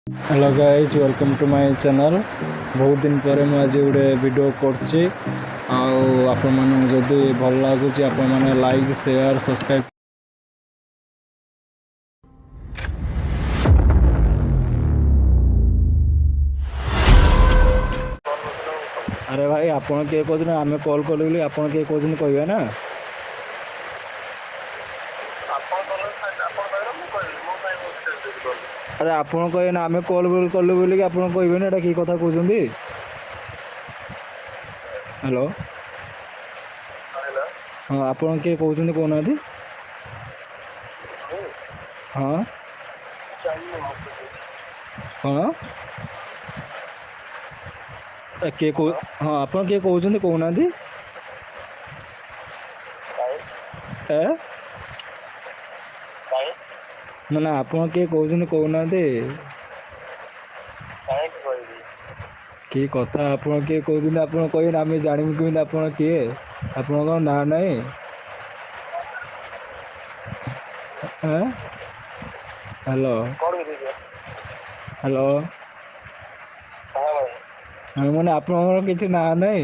Hello guys welcome to my channel. बहुत दिन पर मैं आज गोटे वीडियो करछि आपण माने जदि भल लागुछि आपण माने लाइक शेयर सब्सक्राइब। अरे भाई आपण के कहछन आमे कॉल करलु बोली आपण के कहछन कहबे ना। अरे आपण कहे ना आमे कॉल करलु बोली कि आपण कहबे ना एटा की कथा कहउछंदी। हेलो हाँ आपण के कहउछंदी कोनादी। हाँ हाँ के को हाँ आपण के कहउछंदी कोनादी ए ना ना आपण के कहउछंदी कोनादी की कथा आपण के कहउछंदी आपण कहि ना आमे जानिबु केमिति आपण किए आपणको ना नाही हैं। हेलो हेलो हम माने आपणको किछि ना नाही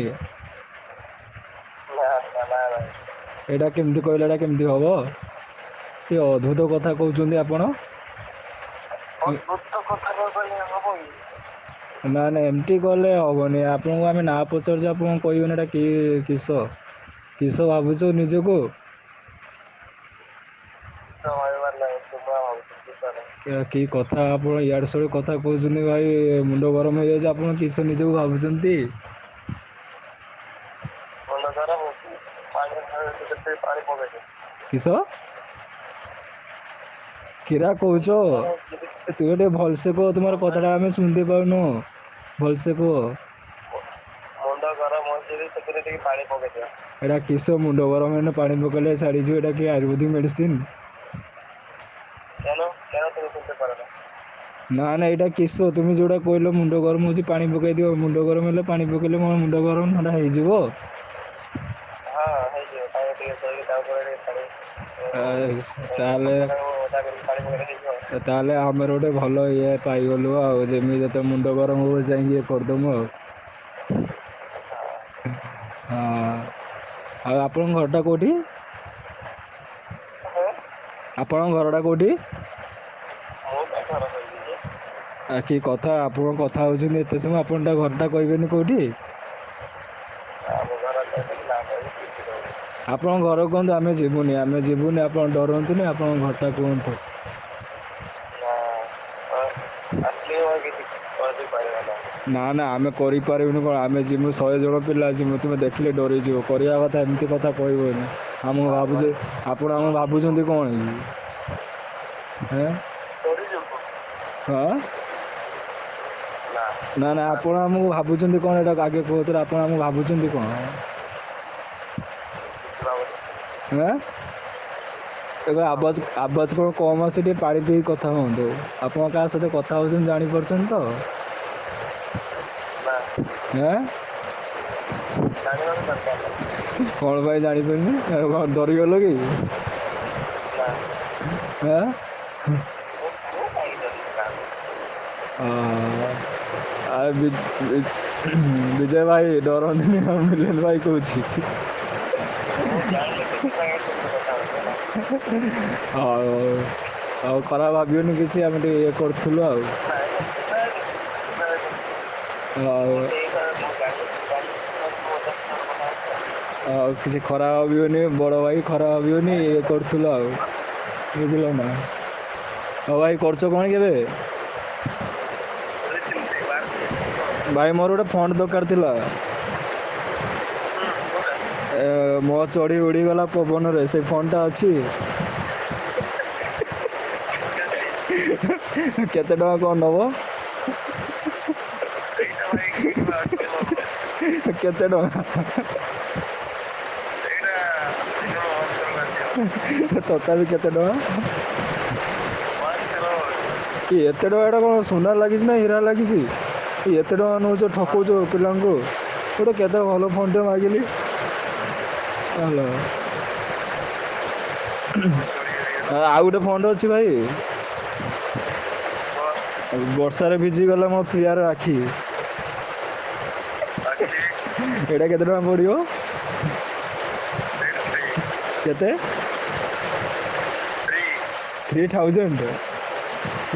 एटा केमिति कहले एटा केमिति हबो कि अद्भुत कथा कहउछंदी आपण ना ना एमटी कहले हबनी आपनको आमे ना पचारछ आपण कहबे एटा की किस किस भाबुछ निजको की कथा आपण यार सळे कथा कहउछंदी भाई मुंडो गरम हो जाय आपण किस निजको भाबुछंती किस किरा कहउछ तू एटे भलसे को तुमार कथाटा आमे सुनते पाउनु भलसे को एटा किस मुंडो गरम हेने पानी पकेले छाड़ी जो एटा की आयुर्वेदिक मेडिसिन ना ना एटा किस तुम जोड़ा कहलो मुंडो गरम होची पानी पकई दियो मुंडो गरम हेले पानी पकेले मोर मुंडो गरम ठंडा हेइ जिवो ताले ताले हमर गोटे भल ये पाइगलु आ जेमि जते मुंडो गरम हो जाई ये करदमु हाँ आपण घरटा कोठी आपण घरटा कोठी कि कथा आपण कथा होउछन एते समय आपनटा घरटा कहबेनी कोठी आपण घर कहतु आमे जीवुनी आपण डरंतुनी आपण घरटा कहतु ना ना आमे करि पारिबुनी कोन आमे जिमु 100 जण पिला जिमु तुमे देखले डरि जिवो करिया कथा एमती कथा कहबोनी हम भाबुजे आपण हम भाबुचंदी कोन हैं हाँ ना ना आपण हम भाबुचंदी कोन एटा आगे कहतु आपण हम भाबुचंदी कोन हैं एबे आवाज आवाज कोन कम आसे टे पानी पी कथा होंदो आपण का साथे कथा होसन जानि परछन तो हैं कौन भाई जानी पानी डरी गल कि विजय भाई डरंतुनी मिलन भाई कहूची खराब भावियोनी किसी आम ये करूँ किसी खराब भावियोनी बड़ भाई खराब भावियोनी ये करूँ बुझल ना हाँ भाई कर कौन के भाई मोर गोटे फंड दरकार थिला मो चढ़ी उड़ी गला पवन रे से फंडटा अच्छी केते टका कौन नब केते टका तथापि केते टका एते टका एटा कौन सुना लगी ना हीरा लगी एते टका नौ ठकौच पिला गोटे केते भल फोन टे मागिली हेलो आ गोटे फोन अच्छी भाई ବର୍ଷାରେ ଭିଜିଗଲା ମୋ ପ୍ରିୟାର ଆଖି। ଏଇଟା କେତେ ଟଙ୍କା ପଡ଼ିବ? କେତେ? 3000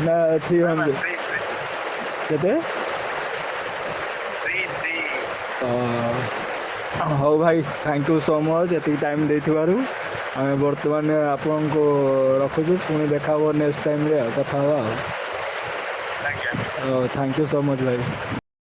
ନା 300? କେତେ? ହଉ ଭାଇ, ଥ୍ୟାଙ୍କ ୟୁ ସୋ ମଚ୍ ଏତିକି ଟାଇମ୍ ଦେଇଥିବାରୁ। ଆମେ ବର୍ତ୍ତମାନ ଆପଣଙ୍କୁ ରଖୁଛୁ, ପୁଣି ଦେଖା ହେବ ନେକ୍ସଟ ଟାଇମ୍ରେ, ଆଉ କଥା ହେବା ଆଉ। ଥ୍ୟାଙ୍କ ୟୁ ସୋ ମଚ୍ ଭାଇ।